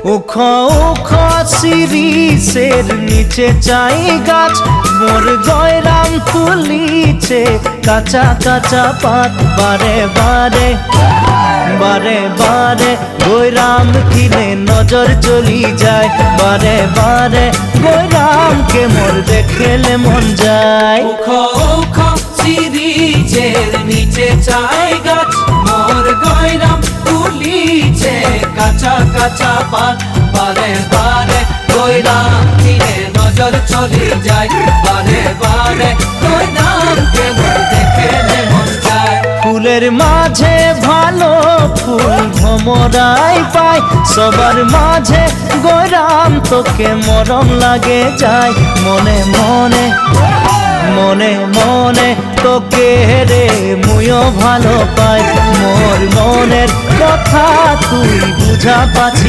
উখ উখ শিরিষের নিচে চাই গাছ, মোর গয়রাম তুলিছে কাঁচা কাঁচা পাত। বারে বারে বারে বারে গয়রাম কিনে নজর চলি যায়, বারে বারে গয়রামকে মোর দেখলে মন যায়। উখ উখ শিরিষের নিচে চাই গাছ, মোর গয়রাম তুলিছে কাঁচা কাঁচা পাত। বারে বারে গয়রাম কিনে নজর চলি যায়, বারে বারে গয়রামকে মোর দেখলে মন যায়। ফুলের মাঝে ভালো ফুল ভমরাই পায়, সবার মাঝে গয়রাম তোকে মরম লাগে যায়। মনে মনে মনে মনে তোকে রে মুইও ভালো পাই, মোর মনের কথা তুই বুঝা পাচ্ছি।